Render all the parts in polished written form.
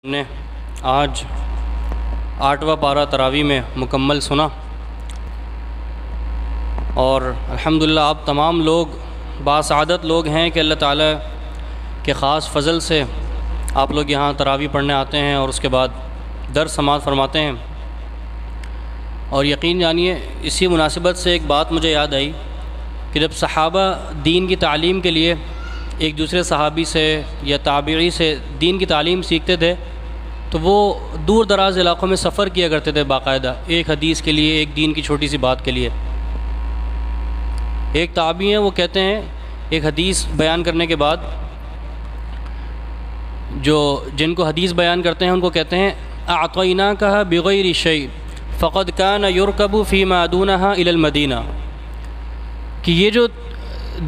نے آج 8واں پارہ تراویح میں مکمل سنا اور الحمدللہ آپ تمام لوگ باسعادت لوگ ہیں کہ اللہ تعالیٰ کے خاص فضل سے آپ لوگ یہاں تراویح پڑھنے آتے ہیں اور اس کے بعد درس سماعت فرماتے ہیں۔ اور یقین جانیے اسی مناسبت سے ایک بات مجھے یاد آئی کہ جب صحابہ دین کی تعلیم کے لیے ایک دوسرے صحابی سے یا تابعی سے دین کی تعلیم سیکھتے تھے تو وہ دور دراز علاقوں میں سفر کیا کرتے تھے باقاعدہ، ایک حدیث کے لیے، ایک دین کی چھوٹی سی بات کے لیے۔ ایک تابعی ہیں، وہ کہتے ہیں ایک حدیث بیان کرنے کے بعد جن کو حدیث بیان کرتے ہیں ان کو کہتے ہیں اعطیناکہ بغیر شیء فقد کان یرکب فیما دونہا الی المدینہ، کہ یہ جو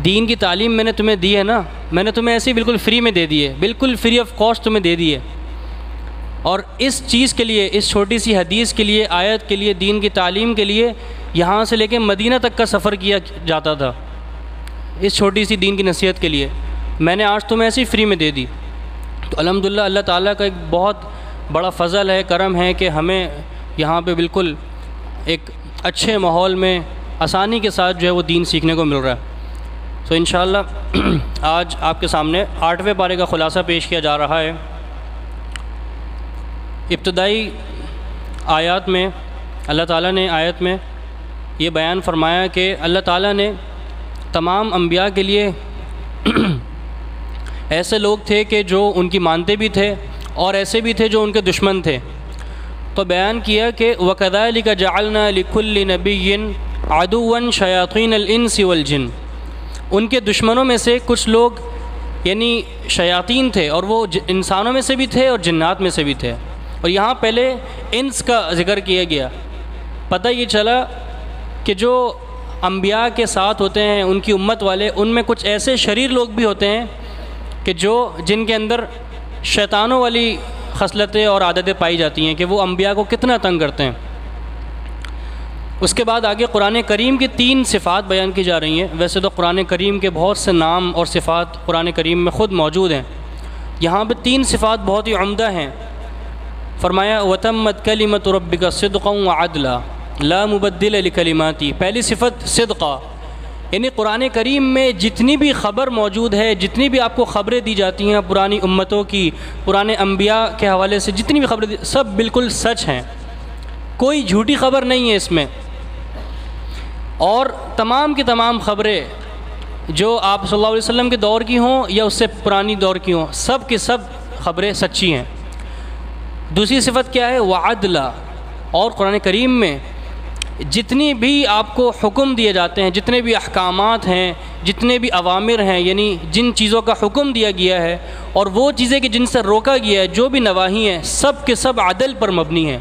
دین کی تعلیم میں نے تمہیں دی ہے نا، میں نے تمہیں ایسی بالکل فری میں دے دی ہے، بالکل فری آف کاسٹ تمہیں دے دی ہے، اور اس چیز کے لیے، اس چھوٹی سی حدیث کے لیے، آیت کے لیے، دین کی تعلیم کے لیے یہاں سے لے کے مدینہ تک کا سفر کیا جاتا تھا، اس چھوٹی سی دین کی نصیحت کے لیے میں نے آج تمہیں ایسی فری میں دے دی۔ تو الحمدللہ اللہ تعالیٰ کا ایک بہت بڑا فضل ہے، کرم ہے کہ ہمیں یہاں پہ بالکل ایک اچھے ماحول میں آسانی کے ساتھ جو ہے وہ دین سیکھنے کو مل رہا ہے۔ تو انشاءاللہ آج آپ کے سامنے 8ویں پارے کا خلاصہ پیش کیا جا رہا ہے۔ ابتدائی آیات میں اللہ تعالیٰ نے آیت میں یہ بیان فرمایا کہ اللہ تعالیٰ نے تمام انبیاء کے لیے ایسے لوگ تھے کہ جو ان کی مانتے بھی تھے اور ایسے بھی تھے جو ان کے دشمن تھے، تو بیان کیا کہ وَكَذَلِكَ جَعَلْنَا لِكُلِّ نَبِيٍّ عَدُوًّا شَيَاطِينَ الْإِنسِ وَالْجِنِّ، ان کے دشمنوں میں سے کچھ لوگ یعنی شیاطین تھے، اور وہ انسانوں میں سے بھی تھے اور جنات میں سے بھی تھے۔ اور یہاں پہلے انس کا ذکر کیا گیا، پتہ یہ چلا کہ جو انبیاء کے ساتھ ہوتے ہیں ان کی امت والے، ان میں کچھ ایسے شریر لوگ بھی ہوتے ہیں کہ جن کے اندر شیطانوں والی خصلتیں اور عادتیں پائی جاتی ہیں کہ وہ انبیاء کو کتنا تنگ کرتے ہیں۔ اس کے بعد آگے قرآن کریم کی 3 صفات بیان کی جا رہی ہیں۔ ویسے تو قرآن کریم کے بہت سے نام اور صفات قرآن کریم میں خود موجود ہیں، یہاں پہ 3 صفات بہت ہی عمدہ ہیں۔ فرمایا وَتَمَّتْ كَلِمَةُ رَبِّكَ صِدْقًا وَعَدْلًا لَا مُبَدِّلَ لِكَلِمَاتِهِ، پہلی صفت صدقہ، یعنی قرآن کریم میں جتنی بھی خبر موجود ہے، جتنی بھی آپ کو خبریں دی جاتی ہیں پرانی امتوں کی، پرانے انبیاء کے حوالے سے جتنی بھی خبریں سب بالکل سچ ہیں، کوئی جھوٹی خبر نہیں ہے اس میں، اور تمام کی تمام خبریں جو آپ صلی اللہ علیہ وسلم کے دور کی ہوں یا اس سے پرانی دور کی ہوں، سب کی سب خبریں سچی ہیں۔ دوسری صفت کیا ہے؟ وعدلا، اور قرآن کریم میں جتنی بھی آپ کو حکم دیے جاتے ہیں، جتنے بھی احکامات ہیں، جتنے بھی اوامر ہیں، یعنی جن چیزوں کا حکم دیا گیا ہے اور وہ چیزیں کہ جن سے روکا گیا ہے، جو بھی نواہی ہیں، سب کے سب عدل پر مبنی ہیں،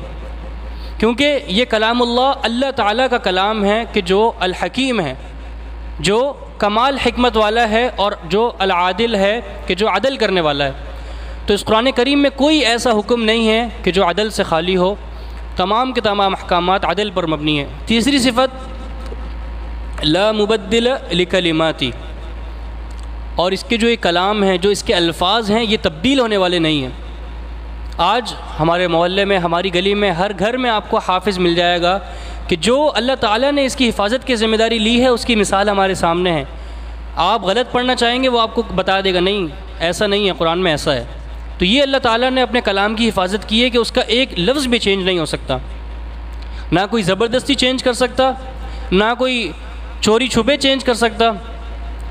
کیونکہ یہ کلام اللہ تعالیٰ کا کلام ہے کہ جو الحکیم ہے، جو کمال حکمت والا ہے، اور جو العادل ہے کہ جو عدل کرنے والا ہے۔ تو اس قرآن کریم میں کوئی ایسا حکم نہیں ہے کہ جو عدل سے خالی ہو، تمام کے تمام احکامات عدل پر مبنی ہیں۔ تیسری صفت لا مبدل لکلماتی، اور اس کے جو یہ کلام ہے، جو اس کے الفاظ ہیں، یہ تبدیل ہونے والے نہیں ہیں۔ آج ہمارے محلے میں، ہماری گلی میں، ہر گھر میں آپ کو حافظ مل جائے گا کہ جو اللہ تعالیٰ نے اس کی حفاظت کی ذمہ داری لی ہے، اس کی مثال ہمارے سامنے ہے۔ آپ غلط پڑھنا چاہیں گے وہ آپ کو بتا دے گا نہیں ایسا نہیں ہے، قرآن میں ایسا ہے۔ تو یہ اللہ تعالیٰ نے اپنے کلام کی حفاظت کی ہے کہ اس کا ایک لفظ بھی چینج نہیں ہو سکتا، نہ کوئی زبردستی چینج کر سکتا، نہ کوئی چوری چھپے چینج کر سکتا،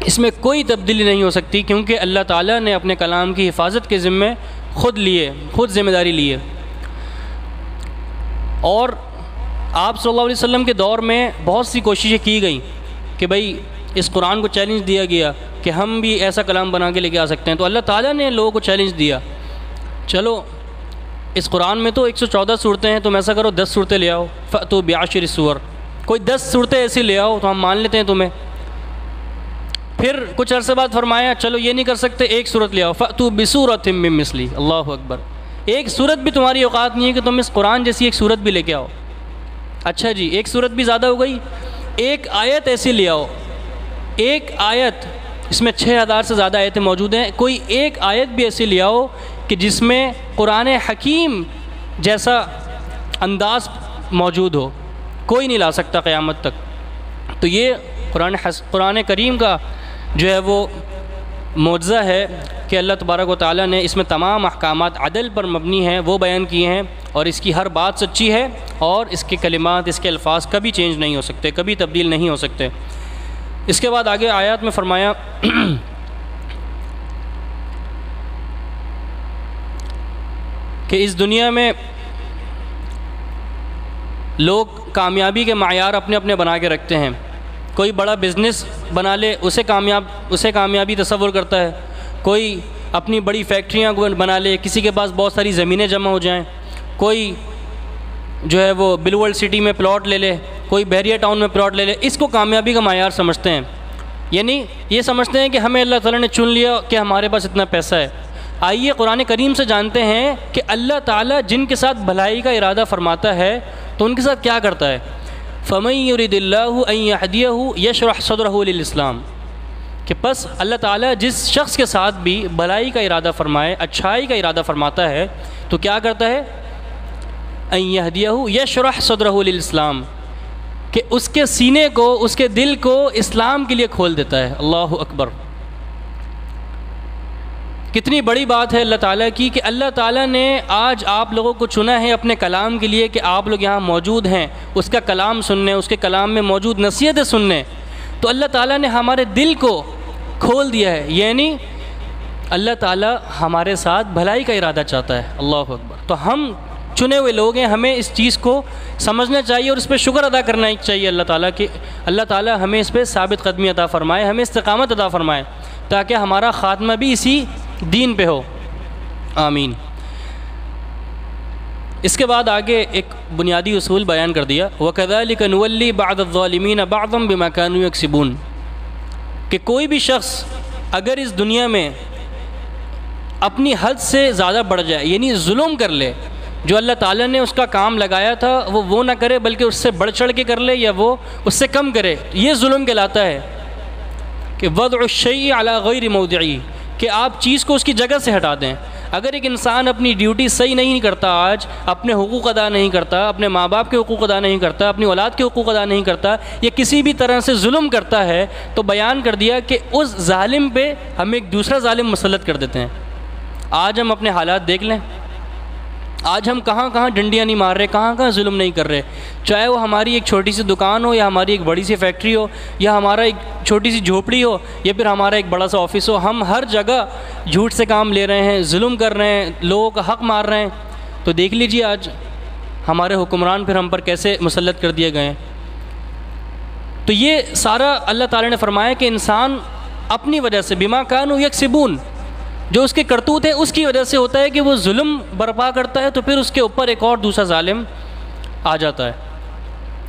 اس میں کوئی تبدیلی نہیں ہو سکتی، کیونکہ اللہ تعالیٰ نے اپنے کلام کی حفاظت کے ذمے خود ذمہ داری لی ہے۔ اور آپ صلی اللہ علیہ وسلم کے دور میں بہت سی کوششیں کی گئیں کہ بھئی اس قرآن کو چیلنج دیا گیا کہ ہم بھی ایسا کلام بنا کے لے کے آ سکتے ہیں، تو اللہ تعالیٰ نے لوگوں کو چیلنج دیا، چلو اس قرآن میں تو 114 صورتیں ہیں، تم ایسا کرو 10 صورتیں لے آؤ، فأتوا بعشر سور، کوئی 10 صورتیں ایسی لے آؤ تو ہم مان لیتے ہیں تمہیں۔ پھر کچھ عرصے بعد فرمایا چلو یہ نہیں کر سکتے، 1 صورت لے آؤ، فأتوا بسورۃ من مثلہ، اللہ اکبر، 1 صورت بھی تمہاری اوقات نہیں ہے کہ تم اس قرآن جیسی 1 صورت بھی لے کے آؤ۔ اچھا جی 1 صورت بھی زیادہ ہو گئی، 1 آیت ایسی لے آؤ، 1 آیت، اس میں 6000 سے زیادہ آیتیں موجود ہیں، کوئی 1 آیت بھی ایسی لے آؤ کہ جس میں قرآن حکیم جیسا انداز موجود ہو، کوئی نہیں لا سکتا قیامت تک۔ تو یہ قرآن کریم کا جو ہے وہ معجزہ ہے کہ اللہ تبارک و تعالیٰ نے اس میں تمام احکامات عدل پر مبنی ہیں وہ بیان کیے ہیں، اور اس کی ہر بات سچی ہے، اور اس کے کلمات، اس کے الفاظ کبھی چینج نہیں ہو سکتے، کبھی تبدیل نہیں ہو سکتے۔ اس کے بعد آگے آیات میں فرمایا کہ اس دنیا میں لوگ کامیابی کے معیار اپنے اپنے بنا کے رکھتے ہیں۔ کوئی بڑا بزنس بنا لے اسے کامیابی تصور کرتا ہے، کوئی اپنی بڑی فیکٹریاں بنا لے، کسی کے پاس بہت ساری زمینیں جمع ہو جائیں، کوئی جو ہے وہ بل ورلڈ سٹی میں پلاٹ لے لے، کوئی بحریہ ٹاؤن میں پلاٹ لے لے، اس کو کامیابی کا معیار سمجھتے ہیں۔ یعنی یہ سمجھتے ہیں کہ ہمیں اللہ تعالیٰ نے چن لیا کہ ہمارے پاس اتنا پیسہ ہے۔ آئیے قرآن کریم سے جانتے ہیں کہ اللہ تعالیٰ جن کے ساتھ بھلائی کا ارادہ فرماتا ہے تو ان کے ساتھ کیا کرتا ہے؟ فَمَن يُرِدِ اللَّهُ أَن يَهْدِيَهُ يَشْرَحْ صَدْرَهُ لِلْإِسْلَامِ کہ پس اللہ تعالیٰ جس شخص کے ساتھ بھی بھلائی کا ارادہ فرمائے، اچھائی کا ارادہ فرماتا ہے تو کیا کرتا ہے؟ أَن يَهْدِيَهُ يَشْرَحْ صَدْرَهُ لِلْإِسْلَامِ کہ اس کے سینے کو، اس کے دل کو اسلام کے لیے کھول دیتا ہے۔ اللہ اکبر! کتنی بڑی بات ہے اللہ تعالیٰ کی کہ اللہ تعالیٰ نے آج آپ لوگوں کو چنا ہے اپنے کلام کے لیے کہ آپ لوگ یہاں موجود ہیں، اس کا کلام سننے، اس کے کلام میں موجود نصیحتیں سننے۔ تو اللہ تعالیٰ نے ہمارے دل کو کھول دیا ہے، یعنی اللہ تعالیٰ ہمارے ساتھ بھلائی کا ارادہ چاہتا ہے۔ اللہ اکبر! تو ہم چنے ہوئے لوگ ہیں، ہمیں اس چیز کو سمجھنا چاہیے اور اس پہ شکر ادا کرنا چاہیے اللہ تعالیٰ کہ اللہ تعالیٰ ہمیں اس پہ ثابت قدمی عطا فرمائے، ہمیں استقامت عطا فرمائے تاکہ ہمارا خاتمہ بھی اسی دین پہ ہو۔ آمین۔ اس کے بعد آگے ایک بنیادی اصول بیان کر دیا، وَكَذَلِكَ نُوَلِّي بَعْضَ الظَّالِمِينَ بَعْضًا بِمَا كَانُوا يَكْسِبُونَ کہ کوئی بھی شخص اگر اس دنیا میں اپنی حد سے زیادہ بڑھ جائے، یعنی ظلم کر لے، جو اللہ تعالیٰ نے اس کا کام لگایا تھا وہ نہ کرے بلکہ اس سے بڑھ چڑھ کے کر لے یا وہ اس سے کم کرے، یہ ظلم کہلاتا ہے کہ وضع الشیء علی غیر موضعی کہ آپ چیز کو اس کی جگہ سے ہٹا دیں۔ اگر ایک انسان اپنی ڈیوٹی صحیح نہیں کرتا، آج اپنے حقوق ادا نہیں کرتا، اپنے ماں باپ کے حقوق ادا نہیں کرتا، اپنی اولاد کے حقوق ادا نہیں کرتا، یا کسی بھی طرح سے ظلم کرتا ہے، تو بیان کر دیا کہ اس ظالم پہ ہم ایک دوسرا ظالم مسلط کر دیتے ہیں۔ آج ہم اپنے حالات دیکھ لیں، آج ہم کہاں کہاں ڈنڈیاں نہیں مار رہے، کہاں کہاں ظلم نہیں کر رہے، چاہے وہ ہماری ایک چھوٹی سی دکان ہو یا ہماری ایک بڑی سی فیکٹری ہو یا ہمارا ایک چھوٹی سی جھوپڑی ہو یا پھر ہمارا ایک بڑا سا آفس ہو، ہم ہر جگہ جھوٹ سے کام لے رہے ہیں، ظلم کر رہے ہیں، لوگوں کا حق مار رہے ہیں۔ تو دیکھ لیجیے آج ہمارے حکمران پھر ہم پر کیسے مسلط کر دیے گئے ہیں۔ تو یہ سارا اللہ تعالی نے فرمایا کہ انسان اپنی وجہ سے بما کانوا یکسبون، جو اس کے کرتوت ہے اس کی وجہ سے ہوتا ہے کہ وہ ظلم برپا کرتا ہے، تو پھر اس کے اوپر ایک اور دوسرا ظالم آ جاتا ہے۔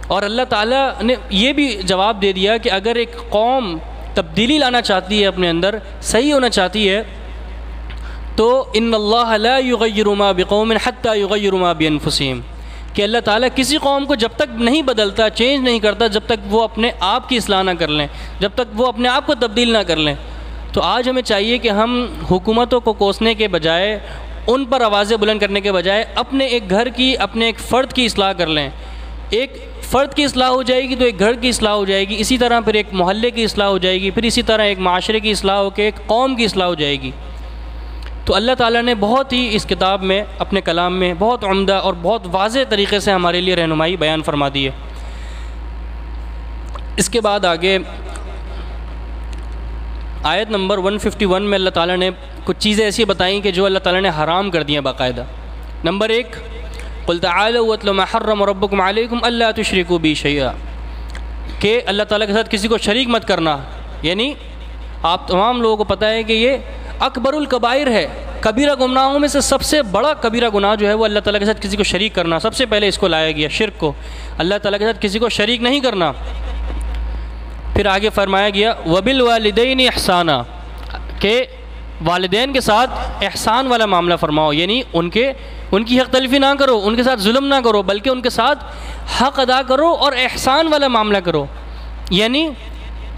اور اللہ تعالیٰ نے یہ بھی جواب دے دیا کہ اگر ایک قوم تبدیلی لانا چاہتی ہے، اپنے اندر صحیح ہونا چاہتی ہے، تو ان اللہ لا یغیر ما بقوم حتی یغیروا ما بانفسہم کہ اللہ تعالیٰ کسی قوم کو جب تک نہیں بدلتا، چینج نہیں کرتا، جب تک وہ اپنے آپ کی اصلاح نہ کر لیں، جب تک وہ اپنے آپ کو تبدیل نہ کر لیں۔ تو آج ہمیں چاہیے کہ ہم حکومتوں کو کوسنے کے بجائے، ان پر آوازیں بلند کرنے کے بجائے اپنے ایک گھر کی، اپنے ایک فرد کی اصلاح کر لیں۔ ایک فرد کی اصلاح ہو جائے گی تو ایک گھر کی اصلاح ہو جائے گی، اسی طرح پھر ایک محلے کی اصلاح ہو جائے گی، پھر اسی طرح ایک معاشرے کی اصلاح ہو کے ایک قوم کی اصلاح ہو جائے گی۔ تو اللہ تعالیٰ نے بہت ہی اس کتاب میں، اپنے کلام میں بہت عمدہ اور بہت واضح طریقے سے ہمارے لیے رہنمائی بیان فرما دی ہے۔ اس کے بعد آگے آیت نمبر 151 میں اللہ تعالیٰ نے کچھ چیزیں ایسی بتائیں کہ جو اللہ تعالیٰ نے حرام کر دی ہیں باقاعدہ۔ نمبر 1، قُلْ تَعَالَوْا وَاتْلُوا مَا حَرَّمَ رَبُّكُمْ عَلَيْكُمْ أَلَّا تُشْرِكُوا بِهِ شَيْئًا کہ اللہ تعالیٰ کے ساتھ کسی کو شریک مت کرنا، یعنی آپ تمام لوگوں کو پتہ ہے کہ یہ اکبر الکبائر ہے، کبیرہ گناہوں میں سے سب سے بڑا کبیرہ گناہ جو ہے وہ اللہ تعالیٰ کے ساتھ کسی کو شریک کرنا، سب سے پہلے اس کو لایا گیا، شرک کو، اللہ تعالیٰ کے ساتھ کسی کو شریک نہیں کرنا۔ پھر آگے فرمایا گیا وَبِالْوَالِدَيْنِ احسانا کہ والدین کے ساتھ احسان والا معاملہ فرماؤ، یعنی ان کی حق تلفی نہ کرو، ان کے ساتھ ظلم نہ کرو، بلکہ ان کے ساتھ حق ادا کرو اور احسان والا معاملہ کرو، یعنی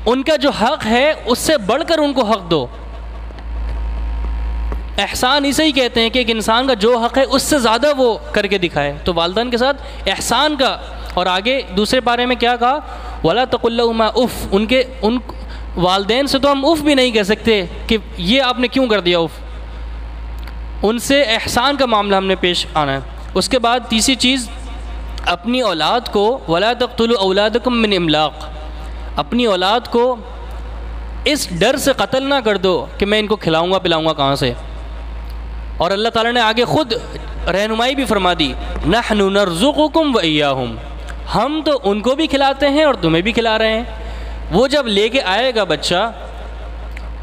ان کا جو حق ہے اس سے بڑھ کر ان کو حق دو۔ احسان اسے ہی کہتے ہیں کہ ایک انسان کا جو حق ہے اس سے زیادہ وہ کر کے دکھائے. تو والدین کے ساتھ احسان کا. اور آگے دوسرے پارے میں کیا کہا؟ وَلَا تَقُل لَهُمَا اُف. ان والدین سے تو ہم اف بھی نہیں کہہ سکتے کہ یہ آپ نے کیوں کر دیا اف. ان سے احسان کا معاملہ ہم نے پیش آنا ہے. اس کے بعد تیسری چیز، اپنی اولاد کو وَلَا تَقْتُلُوا أَوْلَادَكُم مِّنْ إِمْلَاقٍ، اپنی اولاد کو اس ڈر سے قتل نہ کر دو کہ میں ان کو کھلاؤں گا پلاؤں گا کہاں سے. اور اللہ تعالیٰ نے آگے خود رہنمائی بھی فرما دی، نحن نرزقکم وإیاہم، ہم تو ان کو بھی کھلاتے ہیں اور تمہیں بھی کھلا رہے ہیں. وہ جب لے کے آئے گا بچہ،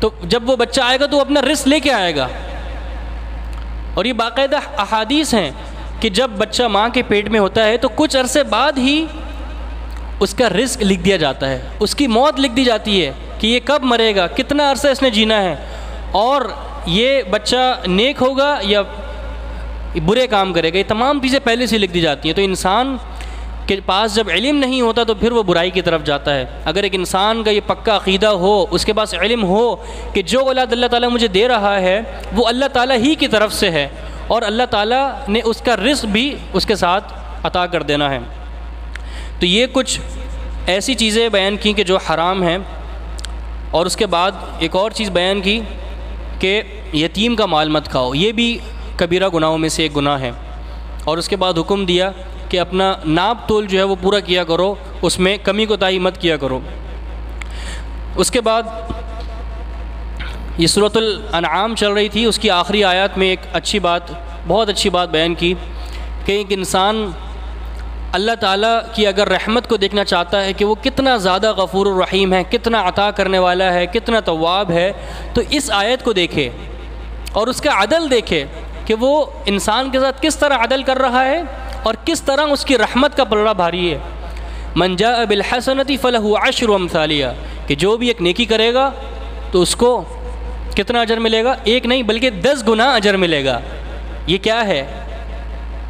تو جب وہ بچہ آئے گا تو وہ اپنا رزق لے کے آئے گا. اور یہ باقاعدہ احادیث ہیں کہ جب بچہ ماں کے پیٹ میں ہوتا ہے تو کچھ عرصے بعد ہی اس کا رزق لکھ دیا جاتا ہے، اس کی موت لکھ دی جاتی ہے کہ یہ کب مرے گا، کتنا عرصہ اس نے جینا ہے، اور یہ بچہ نیک ہوگا یا برے کام کرے گا. یہ تمام چیزیں پہلے سے لکھ دی جاتی ہیں. تو انسان کے پاس جب علم نہیں ہوتا تو پھر وہ برائی کی طرف جاتا ہے. اگر ایک انسان کا یہ پکا عقیدہ ہو، اس کے پاس علم ہو کہ جو اولاد اللہ تعالیٰ مجھے دے رہا ہے وہ اللہ تعالیٰ ہی کی طرف سے ہے، اور اللہ تعالیٰ نے اس کا رزق بھی اس کے ساتھ عطا کر دینا ہے. تو یہ کچھ ایسی چیزیں بیان کی کہ جو حرام ہیں. اور اس کے بعد ایک اور چیز بیان کی کہ یتیم کا مال مت کھاؤ، یہ بھی کبیرہ گناہوں میں سے ایک گناہ ہے. اور اس کے بعد حکم دیا کہ اپنا ناپ تول جو ہے وہ پورا کیا کرو، اس میں کمی کوتاہی مت کیا کرو. اس کے بعد یہ سورۃ الانعام چل رہی تھی، اس کی آخری آیات میں ایک اچھی بات، بہت اچھی بات بیان کی کہ ایک انسان اللہ تعالیٰ کی اگر رحمت کو دیکھنا چاہتا ہے کہ وہ کتنا زیادہ غفور الرحیم ہے، کتنا عطا کرنے والا ہے، کتنا تواب ہے، تو اس آیت کو دیکھے اور اس کا عدل دیکھے کہ وہ انسان کے ساتھ کس طرح عدل کر رہا ہے اور کس طرح اس کی رحمت کا پلڑا بھاری ہے. من جاء بالحسنۃ فلہ عشر امثالہا، کہ جو بھی ایک نیکی کرے گا تو اس کو کتنا اجر ملے گا؟ ایک نہیں بلکہ 10 گنا اجر ملے گا. یہ کیا ہے؟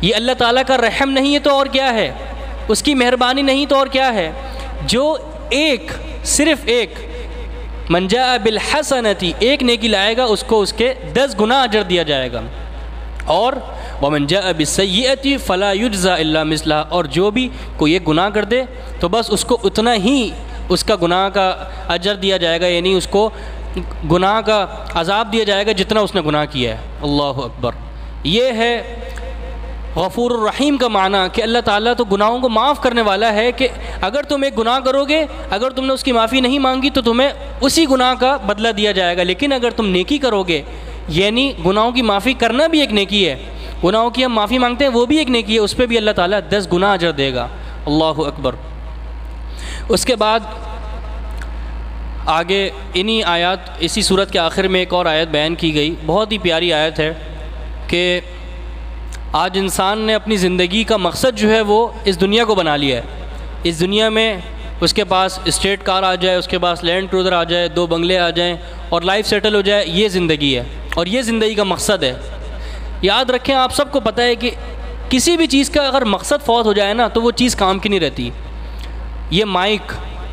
یہ اللہ تعالیٰ کا رحم نہیں ہے تو اور کیا ہے؟ اس کی مہربانی نہیں تو اور کیا ہے؟ جو ایک، صرف ایک، من جاء بالحسنۃ، ایک نیکی لائے گا اس کو اس کے 10 گنا اجر دیا جائے گا. اور ومن جاء بالسیئۃ فلا یجزى الا مثلها، اور جو بھی کوئی ایک گناہ کر دے تو بس اس کو اتنا ہی اس کا گناہ کا اجر دیا جائے گا، یعنی اس کو گناہ کا عذاب دیا جائے گا جتنا اس نے گناہ کیا ہے. اللہ اکبر. یہ ہے غفور الرحیم کا معنی کہ اللہ تعالیٰ تو گناہوں کو معاف کرنے والا ہے، کہ اگر تم ایک گناہ کرو گے، اگر تم نے اس کی معافی نہیں مانگی تو تمہیں اسی گناہ کا بدلہ دیا جائے گا. لیکن اگر تم نیکی کرو گے، یعنی گناہوں کی معافی کرنا بھی ایک نیکی ہے، گناہوں کی ہم معافی مانگتے ہیں وہ بھی ایک نیکی ہے، اس پہ بھی اللہ تعالیٰ 10 گنا اجر دے گا. اللہ اکبر. اس کے بعد آگے انہی آیات، اسی صورت کے آخر میں ایک اور آیت بیان کی گئی، بہت ہی پیاری آیت ہے کہ آج انسان نے اپنی زندگی کا مقصد جو ہے وہ اس دنیا کو بنا لیا ہے. اس دنیا میں اس کے پاس اسٹیٹ کار آ جائے، اس کے پاس لینڈ کروزر آ جائے، 2 بنگلے آ جائیں اور لائف سیٹل ہو جائے، یہ زندگی ہے اور یہ زندگی کا مقصد ہے. یاد رکھیں، آپ سب کو پتہ ہے کہ کسی بھی چیز کا اگر مقصد فوت ہو جائے نا تو وہ چیز کام کی نہیں رہتی. یہ مائک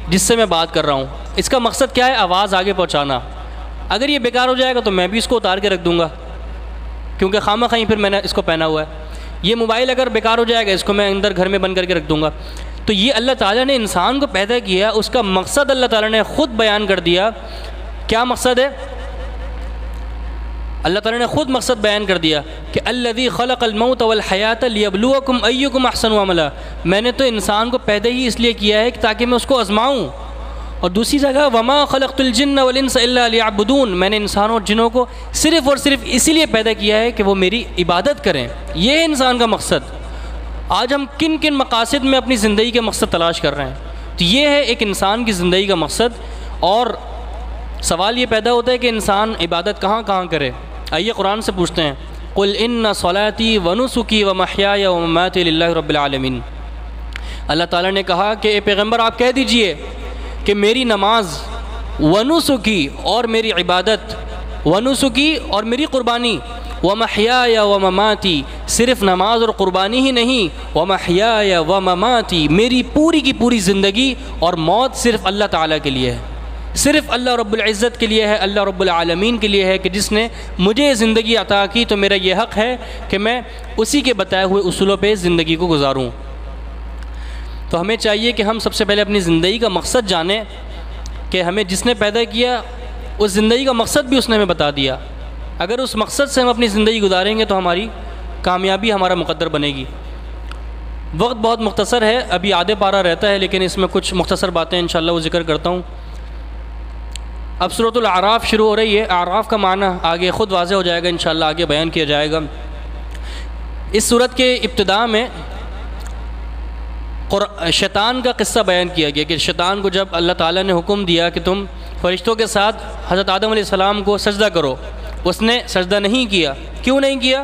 جس سے میں بات کر رہا ہوں، اس کا مقصد کیا ہے؟ آواز آگے پہنچانا. اگر یہ بیکار ہو جائے گا تو میں بھی اس کو اتار کے رکھ دوں گا، کیونکہ خامہ خواہ پھر میں نے اس کو پہنا ہوا ہے. یہ موبائل اگر بیکار ہو جائے گا اس کو میں اندر گھر میں بند کر کے رکھ دوں گا. تو یہ اللہ تعالیٰ نے انسان کو پیدا کیا، اس کا مقصد اللہ تعالیٰ نے خود بیان کر دیا. کیا مقصد ہے؟ اللہ تعالیٰ نے خود مقصد بیان کر دیا کہ الذی خلق الموت والحیات لیبلوکم ایکم احسن عملا. میں نے تو انسان کو پیدا ہی اس لیے کیا ہے کہ تاکہ میں اس کو آزماؤں. اور دوسری جگہ وما خلقت الجن والانس الا لیعبدون، میں نے انسانوں اور جنوں کو صرف اور صرف اسی لیے پیدا کیا ہے کہ وہ میری عبادت کریں. یہ ہے انسان کا مقصد. آج ہم کن کن مقاصد میں اپنی زندگی کے مقصد تلاش کر رہے ہیں. تو یہ ہے ایک انسان کی زندگی کا مقصد. اور سوال یہ پیدا ہوتا ہے کہ انسان عبادت کہاں کہاں کرے. آئیے قرآن سے پوچھتے ہیں، قل ان صلاتی ونسکی ومحیای ومماتی للہ رب العالمین. اللہ تعالیٰ نے کہا کہ اے پیغمبر آپ کہہ دیجئے کہ میری نماز، ونسکی اور میری عبادت، ونسکی اور میری قربانی، ومحیای ومماتی، صرف نماز اور قربانی ہی نہیں، ومحیای ومماتی، میری پوری کی پوری زندگی اور موت صرف اللہ تعالیٰ کے لیے ہے. صرف اللہ رب العزت کے لیے ہے، اللہ رب العالمین کے لیے ہے کہ جس نے مجھے زندگی عطا کی تو میرا یہ حق ہے کہ میں اسی کے بتائے ہوئے اصولوں پہ زندگی کو گزاروں۔ تو ہمیں چاہیے کہ ہم سب سے پہلے اپنی زندگی کا مقصد جانیں کہ ہمیں جس نے پیدا کیا اس زندگی کا مقصد بھی اس نے ہمیں بتا دیا۔ اگر اس مقصد سے ہم اپنی زندگی گزاریں گے تو ہماری کامیابی ہمارا مقدر بنے گی۔ وقت بہت مختصر ہے، ابھی آدھے پارہ رہتا ہے، لیکن اس میں کچھ مختصر باتیں انشاءاللہ وہ ذکر کرتا ہوں۔ اب سورۃ الاعراف شروع ہو رہی ہے۔ اعراف کا معنی آگے خود واضح ہو جائے گا، انشاءاللہ آگے بیان کیا جائے گا۔ اس سورت کے ابتداء میں شیطان کا قصہ بیان کیا گیا کہ شیطان کو جب اللہ تعالیٰ نے حکم دیا کہ تم فرشتوں کے ساتھ حضرت آدم علیہ السلام کو سجدہ کرو، اس نے سجدہ نہیں کیا۔ کیوں نہیں کیا؟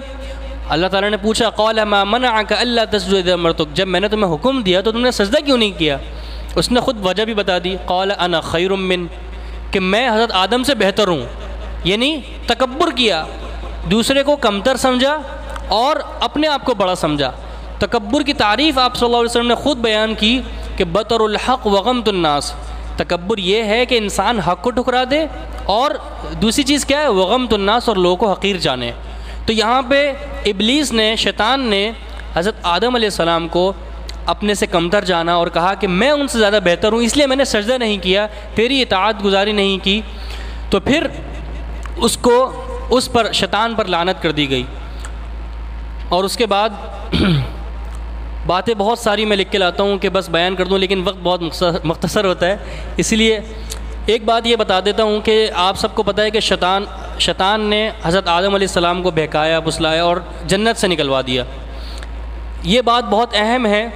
اللہ تعالیٰ نے پوچھا قال ما منعک الا تسجد اذ امرتک، جب میں نے تمہیں حکم دیا تو تم نے سجدہ کیوں نہیں کیا؟ اس نے خود وجہ بھی بتا دی، قال انا خیر من، کہ میں حضرت آدم سے بہتر ہوں، یعنی تکبر کیا، دوسرے کو کمتر سمجھا اور اپنے آپ کو بڑا سمجھا۔ تکبر کی تعریف آپ صلی اللہ علیہ وسلم نے خود بیان کی کہ بطر الحق وغمت الناس، تکبر یہ ہے کہ انسان حق کو ٹھکرا دے، اور دوسری چیز کیا ہے؟ وغمت الناس، اور لوگوں کو حقیر جانے۔ تو یہاں پہ ابلیس نے، شیطان نے حضرت آدم علیہ السلام کو اپنے سے کمتر جانا اور کہا کہ میں ان سے زیادہ بہتر ہوں، اس لیے میں نے سجدہ نہیں کیا، تیری اطاعت گزاری نہیں کی۔ تو پھر اس پر شیطان پر لعنت کر دی گئی۔ اور اس کے بعد باتیں بہت ساری میں لکھ کے لاتا ہوں کہ بس بیان کر دوں، لیکن وقت بہت مختصر ہوتا ہے، اس لیے ایک بات یہ بتا دیتا ہوں کہ آپ سب کو پتہ ہے کہ شیطان نے حضرت آدم علیہ السلام کو بہکایا، پھسلایا اور جنت سے نکلوا دیا۔ یہ بات بہت اہم ہے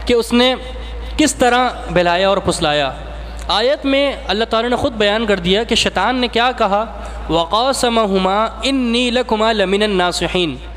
کہ اس نے کس طرح بہلایا اور پھسلایا۔ آیت میں اللہ تعالیٰ نے خود بیان کر دیا کہ شیطان نے کیا کہا، وَقَاسَمَهُمَا إِنِّي لَكُمَا لَمِنَ النَّاصِحِينَ۔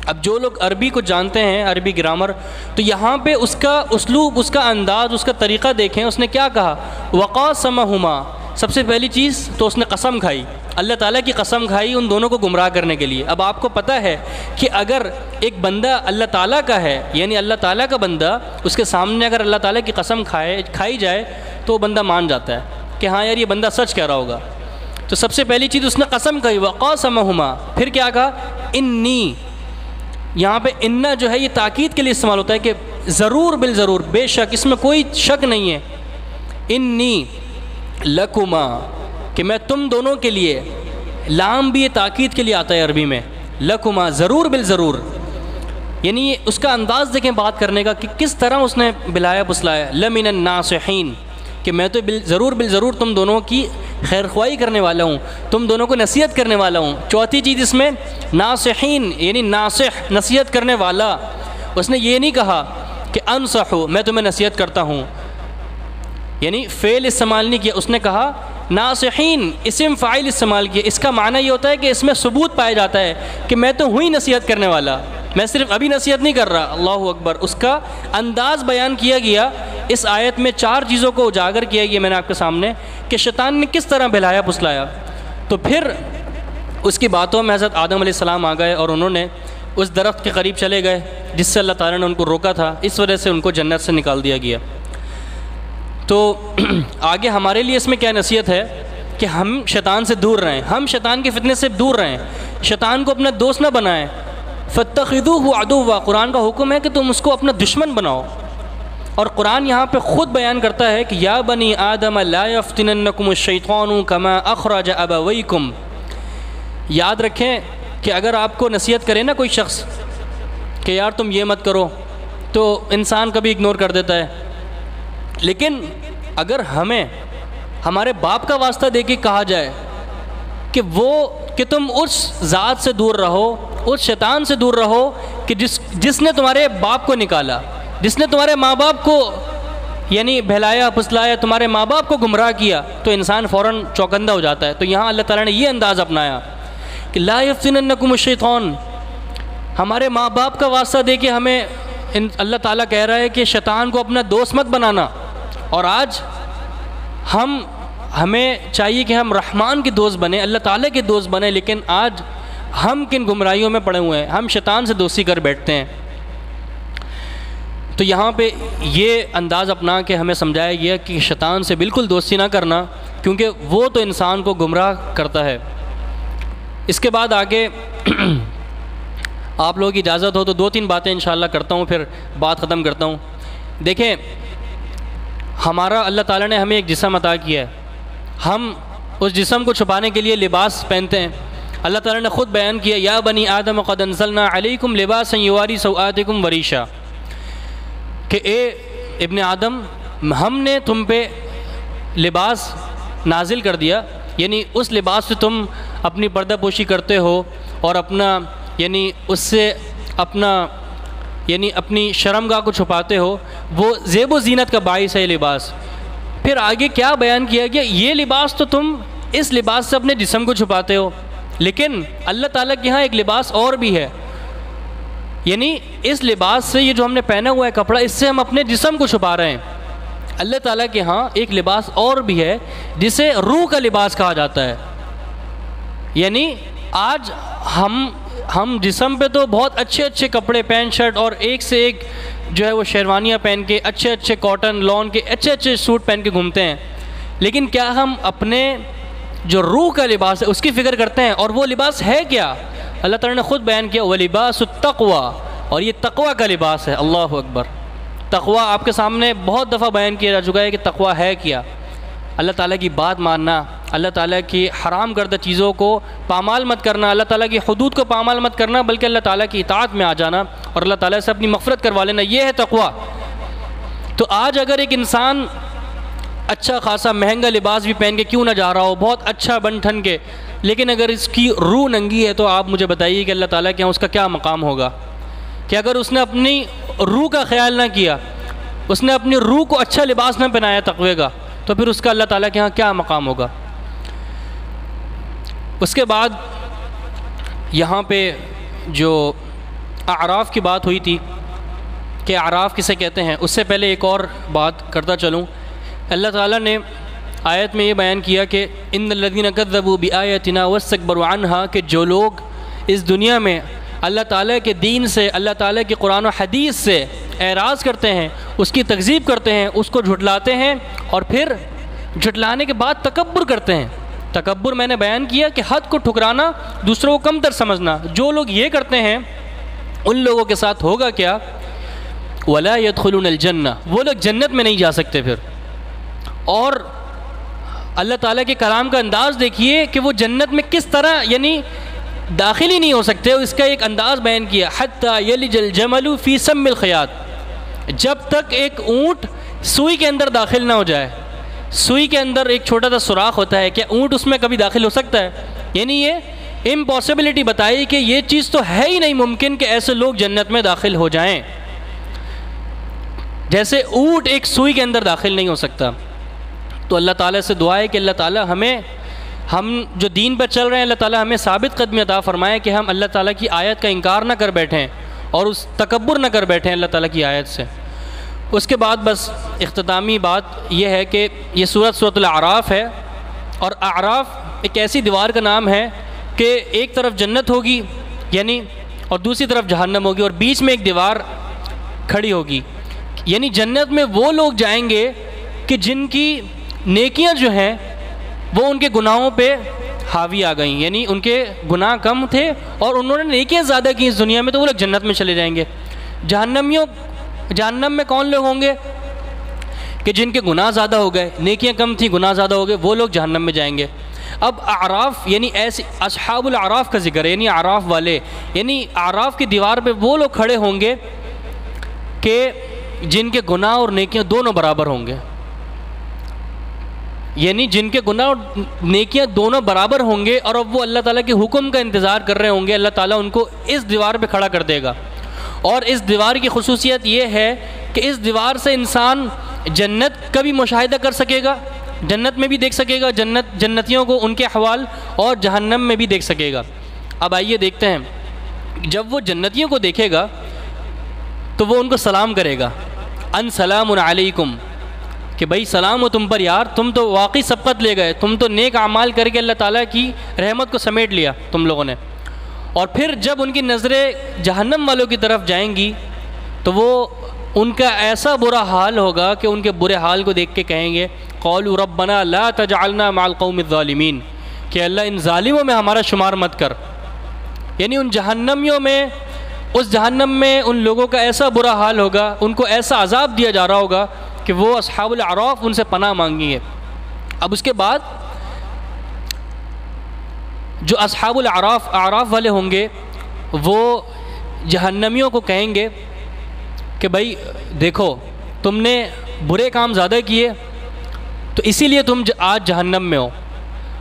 اب جو لوگ عربی کو جانتے ہیں، عربی گرامر، تو یہاں پہ اس کا اسلوب، اس کا انداز، اس کا طریقہ دیکھیں۔ اس نے کیا کہا، وَقَاسَمَهُمَا، سب سے پہلی چیز تو اس نے قسم کھائی، اللہ تعالیٰ کی قسم کھائی ان دونوں کو گمراہ کرنے کے لیے۔ اب آپ کو پتہ ہے کہ اگر ایک بندہ اللہ تعالیٰ کا ہے، یعنی اللہ تعالیٰ کا بندہ، اس کے سامنے اگر اللہ تعالیٰ کی قسم کھائی جائے تو وہ بندہ مان جاتا ہے کہ ہاں یار یہ بندہ سچ کہہ رہا ہوگا۔ تو سب سے پہلی چیز اس نے قسم کہی، وَقَاسَمَهُمَا، پھر کیا کہا، انی، یہاں پہ انا جو ہے یہ تاکید کے لیے استعمال ہوتا ہے کہ ضرور بالضرور، بے شک، اس میں کوئی شک نہیں ہے، انی لکما، کہ میں تم دونوں کے لیے، لام بھی یہ تاکید کے لیے آتا ہے عربی میں، لکما، ضرور بالضرور، یعنی اس کا انداز دیکھیں بات کرنے کا کہ کس طرح اس نے بلایا پسلایا، لمن الناصحین، کہ میں تو ضرور بالضرور تم دونوں کی خیر خواہی کرنے والا ہوں، تم دونوں کو نصیحت کرنے والا ہوں۔ چوتھی چیز اس میں ناصحین، یعنی ناصح، نصیحت کرنے والا۔ اس نے یہ نہیں کہا کہ انصحو، میں تمہیں نصیحت کرتا ہوں، یعنی فعل استعمال نہیں کیا، اس نے کہا ناصحین، اسم فاعل استعمال کیا۔ اس کا معنی یہ ہوتا ہے کہ اس میں ثبوت پایا جاتا ہے کہ میں تو ہوں ہی نصیحت کرنے والا، میں صرف ابھی نصیحت نہیں کر رہا۔ اللہ اکبر، اس کا انداز بیان کیا گیا۔ اس آیت میں 4 چیزوں کو اجاگر کیا گیا میں نے آپ کے سامنے کہ شیطان نے کس طرح بہلایا پھسلایا۔ تو پھر اس کی باتوں میں حضرت آدم علیہ السلام آ گئے اور انہوں نے اس درخت کے قریب چلے گئے جس سے اللہ تعالیٰ نے ان کو روکا تھا، اس وجہ سے ان کو جنت سے نکال دیا گیا۔ تو آگے ہمارے لیے اس میں کیا نصیحت ہے کہ ہم شیطان سے دور رہیں، ہم شیطان کے فتنے سے دور رہیں، شیطان کو اپنا دوست نہ بنائیں۔ فَاتَّخِذُوهُ عَدُوًّا، قرآن کا حکم ہے کہ تم اس کو اپنا دشمن بناؤ۔ اور قرآن یہاں پہ خود بیان کرتا ہے کہ یا بنی آدم لا یفتننکم الشیطان کما اخرج ابویکم۔ یاد رکھیں کہ اگر آپ کو نصیحت کرے نا کوئی شخص کہ یار تم یہ مت کرو، تو انسان کبھی اگنور کر دیتا ہے، لیکن اگر ہمیں ہمارے باپ کا واسطہ دے کے کہا جائے کہ تم اس ذات سے دور رہو، اس شیطان سے دور رہو کہ جس نے تمہارے باپ کو نکالا، جس نے تمہارے ماں باپ کو یعنی بہلایا پھسلایا، تمہارے ماں باپ کو گمراہ کیا، تو انسان فوراً چوکندہ ہو جاتا ہے۔ تو یہاں اللہ تعالیٰ نے یہ انداز اپنایا کہ لا یفتننکم الشیطان، ہمارے ماں باپ کا واسطہ دے کے ہمیں اللہ تعالیٰ کہہ رہا ہے کہ شیطان کو اپنا دوست مت بنانا۔ اور آج ہمیں چاہیے کہ ہم رحمان کے دوست بنیں، اللہ تعالیٰ کے دوست بنیں، لیکن آج ہم کن گمراہیوں میں پڑے ہوئے ہیں، ہم شیطان سے دوستی کر بیٹھتے ہیں۔ تو یہاں پہ یہ انداز اپنا کے ہمیں سمجھایا گیا کہ شیطان سے بالکل دوستی نہ کرنا، کیونکہ وہ تو انسان کو گمراہ کرتا ہے۔ اس کے بعد آگے آپ لوگوں کی اجازت ہو تو 2-3 باتیں انشاءاللہ کرتا ہوں، پھر بات ختم کرتا ہوں۔ دیکھیں، ہمارا اللہ تعالیٰ نے ہمیں ایک جسم عطا کیا ہے، ہم اس جسم کو چھپانے کے لیے لباس پہنتے ہیں۔ اللہ تعالیٰ نے خود بیان کیا، یا بنی آدم قد انزلنا علیکم لباسا یواری سوآتکم وریشا، کہ اے ابن آدم، ہم نے تم پہ لباس نازل کر دیا، یعنی اس لباس سے تم اپنی پردہ پوشی کرتے ہو اور اپنا یعنی اس سے اپنی شرمگاہ کو چھپاتے ہو، وہ زیب و زینت کا باعث ہے یہ لباس۔ پھر آگے کیا بیان کیا گیا، یہ لباس تو تم اس لباس سے اپنے جسم کو چھپاتے ہو، لیکن اللہ تعالیٰ کے ہاں ایک لباس اور بھی ہے، یعنی اس لباس سے، یہ جو ہم نے پہنا ہوا ہے کپڑا، اس سے ہم اپنے جسم کو چھپا رہے ہیں۔ اللہ تعالیٰ کے ہاں ایک لباس اور بھی ہے جسے روح کا لباس کہا جاتا ہے۔ یعنی آج ہم جسم پہ تو بہت اچھے اچھے کپڑے، پینٹ شرٹ اور ایک سے ایک جو ہے وہ شیروانیاں پہن کے، اچھے اچھے کاٹن لون کے اچھے اچھے سوٹ پہن کے گھومتے ہیں، لیکن کیا ہم اپنے جو روح کا لباس ہے اس کی فکر کرتے ہیں؟ اور وہ لباس ہے کیا؟ اللہ تعالیٰ نے خود بیان کیا، وَلِبَاسُ التَّقْوَى، اور یہ تقوی کا لباس ہے۔ اللہ اکبر! تقوی آپ کے سامنے بہت دفعہ بیان کیا جا چکا ہے کہ تقوی ہے کیا؟ اللہ تعالیٰ کی بات ماننا، اللہ تعالیٰ کی حرام کردہ چیزوں کو پامال مت کرنا، اللہ تعالیٰ کی حدود کو پامال مت کرنا، بلکہ اللہ تعالیٰ کی اطاعت میں آ جانا اور اللہ تعالیٰ سے اپنی مغفرت کروا لینا، یہ ہے تقوی۔ تو آج اگر ایک انسان اچھا خاصا مہنگا لباس بھی پہن کے کیوں نہ جا رہا ہو، بہت اچھا بن ٹھن کے، لیکن اگر اس کی روح ننگی ہے تو آپ مجھے بتائیے کہ اللہ تعالیٰ کے یہاں اس کا کیا مقام ہوگا؟ کہ اگر اس نے اپنی روح کا خیال نہ کیا، اس نے اپنی روح کو اچھا لباس نہ پہنایا تقوی کا، تو پھر اس کا اللہ تعالیٰ کے یہاں کیا مقام ہوگا؟ اس کے بعد یہاں پہ جو اعراف کی بات ہوئی تھی کہ اعراف کسے کہتے ہیں، اس سے پہلے ایک اور بات کرتا چلوں۔ اللہ تعالیٰ نے آیت میں یہ بیان کیا کہ ان الذین کذبوا بآیاتنا واستکبروا عنہا، کہ جو لوگ اس دنیا میں اللہ تعالیٰ کے دین سے، اللہ تعالیٰ کی قرآن و حدیث سے اعراض کرتے ہیں، اس کی تکذیب کرتے ہیں، اس کو جھٹلاتے ہیں، اور پھر جھٹلانے کے بعد تکبر کرتے ہیں۔ تکبر میں نے بیان کیا کہ حد کو ٹھکرانا، دوسروں کو کم تر سمجھنا۔ جو لوگ یہ کرتے ہیں ان لوگوں کے ساتھ ہوگا کیا؟ وَلَا يَدْخُلُونَ الْجَنَّةَ، وہ لوگ جنت میں نہیں جا سکتے پھر۔ اور اللہ تعالیٰ کے کلام کا انداز دیکھیے کہ وہ جنت میں کس طرح یعنی داخل ہی نہیں ہو سکتے، اس کا ایک انداز بیان کیا، حَتَّى يَلِجَ الْجَمَلُ فِي سَمِّ الْخِيَاطِ، جب تک ایک اونٹ سوئی کے اندر داخل نہ ہو جائے۔ سوئی کے اندر ایک چھوٹا سا سوراخ ہوتا ہے، کیا اونٹ اس میں کبھی داخل ہو سکتا ہے؟ یعنی یہ امپاسبلٹی بتائی کہ یہ چیز تو ہے ہی نہیں ممکن کہ ایسے لوگ جنت میں داخل ہو جائیں، جیسے اونٹ ایک سوئی کے اندر داخل نہیں ہو سکتا۔ تو اللہ تعالیٰ سے دعا ہے کہ اللہ تعالیٰ ہم جو دین پر چل رہے ہیں، اللہ تعالیٰ ہمیں ثابت قدمی عطا فرمائے کہ ہم اللہ تعالیٰ کی آیت کا انکار نہ کر بیٹھیں اور اس تکبر نہ کر بیٹھیں اللہ تعالیٰ کی آیت سے۔ اس کے بعد بس اختتامی بات یہ ہے کہ یہ سورۃ الاعراف ہے، اور اعراف ایک ایسی دیوار کا نام ہے کہ ایک طرف جنت ہوگی یعنی، اور دوسری طرف جہنم ہوگی، اور بیچ میں ایک دیوار کھڑی ہوگی، یعنی جنت میں وہ لوگ جائیں گے کہ جن کی نیکیاں جو ہیں وہ ان کے گناہوں پہ حاوی آ گئیں، یعنی ان کے گناہ کم تھے اور انہوں نے نیکیاں زیادہ کی اس دنیا میں، تو وہ لوگ جنت میں چلے جائیں گے۔ جہنم میں کون لوگ ہوں گے؟ کہ جن کے گناہ زیادہ ہو گئے، نیکیاں کم تھیں، گناہ زیادہ ہو گئے، وہ لوگ جہنم میں جائیں گے۔ اب اعراف یعنی ایسے اصحاب الاعراف کا ذکر ہے، یعنی اعراف والے، یعنی اعراف کی دیوار پہ وہ لوگ کھڑے ہوں گے کہ جن کے گناہ اور نیکیاں دونوں برابر ہوں گے، یعنی جن کے گناہ اور نیکیاں دونوں برابر ہوں گے، اور اب وہ اللہ تعالیٰ کے حکم کا انتظار کر رہے ہوں گے۔ اللہ تعالیٰ ان کو اس دیوار پہ کھڑا کر دے گا، اور اس دیوار کی خصوصیت یہ ہے کہ اس دیوار سے انسان جنت کا بھی مشاہدہ کر سکے گا، جنت میں بھی دیکھ سکے گا جنتیوں کو، ان کے احوال، اور جہنم میں بھی دیکھ سکے گا۔ اب آئیے دیکھتے ہیں، جب وہ جنتیوں کو دیکھے گا تو وہ ان کو سلام کرے گا، ان سلام علیکم، کہ بھائی سلام ہو تم پر یار، تم تو واقعی سبقت لے گئے، تم تو نیک اعمال کر کے اللہ تعالیٰ کی رحمت کو سمیٹ لیا تم لوگوں نے۔ اور پھر جب ان کی نظریں جہنم والوں کی طرف جائیں گی تو وہ ان کا ایسا برا حال ہوگا کہ ان کے برے حال کو دیکھ کے کہیں گے قالوا ربنا لا تجعلنا مع القوم الظالمین، کہ اللہ ان ظالموں میں ہمارا شمار مت کر، یعنی ان جہنمیوں میں، اس جہنم میں ان لوگوں کا ایسا برا حال ہوگا، ان کو ایسا عذاب دیا جا رہا ہوگا کہ وہ اصحاب الاعراف ان سے پناہ مانگیں گے۔ اب اس کے بعد جو اصحاب اعراف والے ہوں گے وہ جہنمیوں کو کہیں گے کہ بھائی دیکھو تم نے برے کام زیادہ کیے تو اسی لیے تم آج جہنم میں ہو،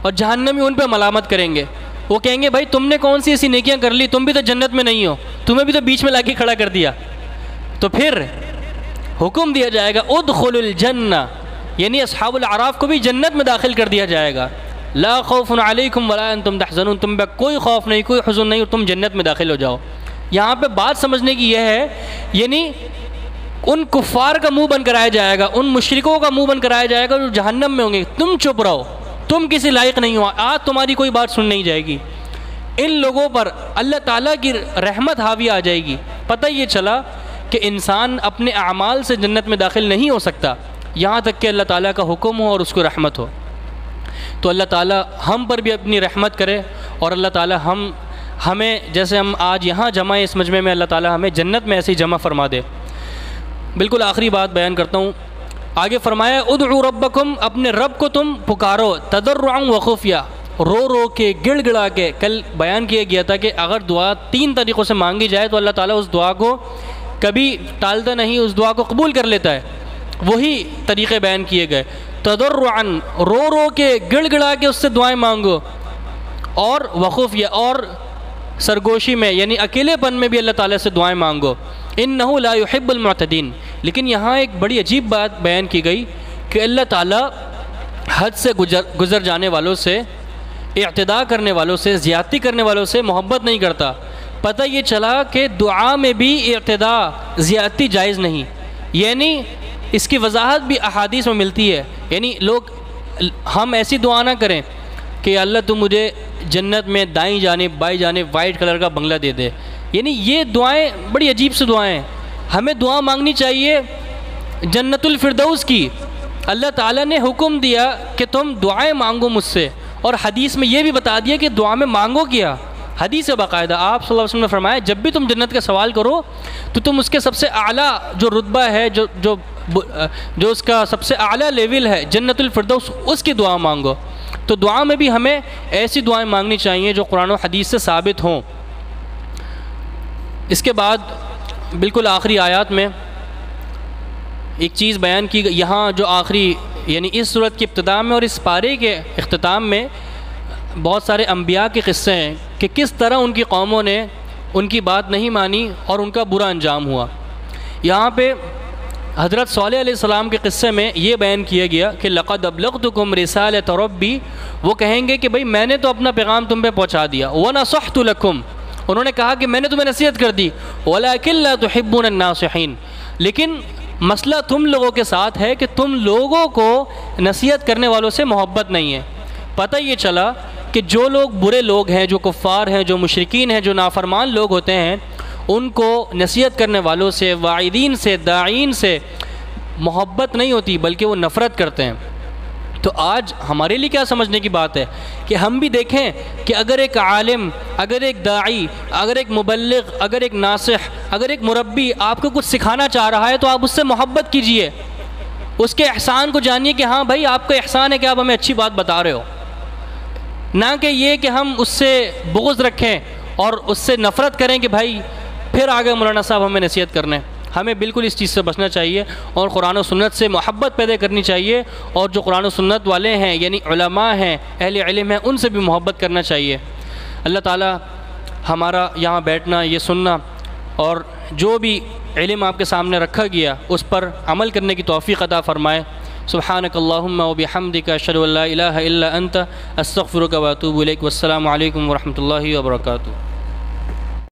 اور جہنمی ان پہ ملامت کریں گے، وہ کہیں گے بھائی تم نے کون سی ایسی نیکیاں کر لی، تم بھی تو جنت میں نہیں ہو، تمہیں بھی تو بیچ میں لا کے کھڑا کر دیا۔ تو پھر حکم دیا جائے گا ادخلوا الجنہ، یعنی اصحاب الاعراف کو بھی جنت میں داخل کر دیا جائے گا، لا خوف علیکم ولا انتم تحزنون، تم پہ کوئی خوف نہیں، کوئی حزن نہیں، اور تم جنت میں داخل ہو جاؤ۔ یہاں پہ بات سمجھنے کی یہ ہے، یعنی ان کفار کا منہ بند کرایا جائے گا، ان مشرکوں کا منہ بند کرایا جائے گا جو جہنم میں ہوں گے، تم چپ رہو، تم کسی لائق نہیں ہو، آج تمہاری کوئی بات سن نہیں جائے گی۔ ان لوگوں پر اللہ تعالیٰ کی رحمت حاوی آ جائے گی۔ پتہ یہ چلا کہ انسان اپنے اعمال سے جنت میں داخل نہیں ہو سکتا یہاں تک کہ اللہ تعالیٰ کا حکم ہو اور اس کو رحمت ہو۔ تو اللہ تعالیٰ ہم پر بھی اپنی رحمت کرے، اور اللہ تعالیٰ ہمیں جیسے ہم آج یہاں جمع ہیں اس مجمع میں، اللہ تعالیٰ ہمیں جنت میں ایسے ہی جمع فرما دے۔ بالکل آخری بات بیان کرتا ہوں، آگے فرمایا ادعوا ربکم، اپنے رب کو تم پکارو، تضرعا وخفیہ، رو رو کے، گڑ گڑا کے۔ کل بیان کیا گیا تھا کہ اگر دعا 3 طریقوں سے مانگی جائے تو اللہ تعالیٰ اس دعا کو کبھی ٹالتا نہیں، اس دعا کو قبول کر لیتا ہے۔ وہی طریقے بیان کیے گئے، تضرعا، رو رو کے، گڑ گڑا کے اس سے دعائیں مانگو، اور وخفیہ، اور سرگوشی میں یعنی اکیلے پن میں بھی اللہ تعالیٰ سے دعائیں مانگو۔ انہ لا يحب المعتدین، لیکن یہاں ایک بڑی عجیب بات بیان کی گئی کہ اللہ تعالیٰ حد سے گزر جانے والوں سے، اعتداء کرنے والوں سے، زیادتی کرنے والوں سے محبت نہیں کرتا۔ پتہ یہ چلا کہ دعا میں بھی اعتداء، زیادتی جائز نہیں، یعنی اس کی وضاحت بھی احادیث میں ملتی ہے۔ یعنی ہم ایسی دعا نہ کریں کہ اللہ تو مجھے جنت میں دائیں جانب بائیں جانب وائٹ کلر کا بنگلہ دے دے، یعنی یہ دعائیں بڑی عجیب سی دعائیں ہیں۔ ہمیں دعا مانگنی چاہیے جنت الفردوس کی۔ اللہ تعالیٰ نے حکم دیا کہ تم دعائیں مانگو مجھ سے، اور حدیث میں یہ بھی بتا دیا کہ دعا میں مانگو کیا۔ حدیث ہے باقاعدہ، آپ صلی اللہ علیہ وسلم نے فرمایا جب بھی تم جنت کا سوال کرو تو تم اس کے سب سے اعلیٰ جو رتبہ ہے، جو اس کا سب سے اعلیٰ لیول ہے جنت الفردوس، اس کی دعا مانگو۔ تو دعا میں بھی ہمیں ایسی دعائیں مانگنی چاہیے جو قرآن و حدیث سے ثابت ہوں۔ اس کے بعد بالکل آخری آیات میں ایک چیز بیان کی گئی، یہاں جو آخری یعنی اس صورت کی ابتدا میں اور اس پارے کے اختتام میں بہت سارے انبیاء کے قصے ہیں کہ کس طرح ان کی قوموں نے ان کی بات نہیں مانی اور ان کا برا انجام ہوا۔ یہاں پہ حضرت صالح علیہ السلام کے قصے میں یہ بیان کیا گیا کہ لقد ابلغتکم رسالۃ ربی، وہ کہیں گے کہ بھئی میں نے تو اپنا پیغام تم پہ پہنچا دیا، ونصحت لکم، انہوں نے کہا کہ میں نے تمہیں نصیحت کر دی، ولکن لا تحبون الناصحین، لیکن مسئلہ تم لوگوں کے ساتھ ہے کہ تم لوگوں کو نصیحت کرنے والوں سے محبت نہیں ہے۔ پتہ یہ چلا کہ جو لوگ برے لوگ ہیں، جو کفار ہیں، جو مشرکین ہیں، جو نافرمان لوگ ہوتے ہیں، ان کو نصیحت کرنے والوں سے، واعظین سے، داعین سے محبت نہیں ہوتی بلکہ وہ نفرت کرتے ہیں۔ تو آج ہمارے لیے کیا سمجھنے کی بات ہے کہ ہم بھی دیکھیں کہ اگر ایک عالم، اگر ایک داعی، اگر ایک مبلغ، اگر ایک ناصح، اگر ایک مربی آپ کو کچھ سکھانا چاہ رہا ہے تو آپ اس سے محبت کیجئے، اس کے احسان کو جانیے کہ ہاں بھائی آپ کا احسان ہے کہ آپ ہمیں اچھی بات بتا رہے ہو، نہ کہ یہ کہ ہم اس سے بغض رکھیں اور اس سے نفرت کریں کہ بھائی پھر آگے مولانا صاحب ہمیں نصیحت کرنے۔ ہمیں بالکل اس چیز سے بچنا چاہیے اور قرآن و سنت سے محبت پیدا کرنی چاہیے، اور جو قرآن و سنت والے ہیں یعنی علماء ہیں، اہل علم ہیں، ان سے بھی محبت کرنا چاہیے۔ اللہ تعالی ہمارا یہاں بیٹھنا، یہ سننا اور جو بھی علم آپ کے سامنے رکھا گیا اس پر عمل کرنے کی توفیق عطا فرمائے۔ سبحانک اللہم و بحمدک، اشہد ان لا الہ الا انت، استغفرک و اتوب الیک۔ والسلام علیکم ورحمۃ اللہ وبرکاتہ۔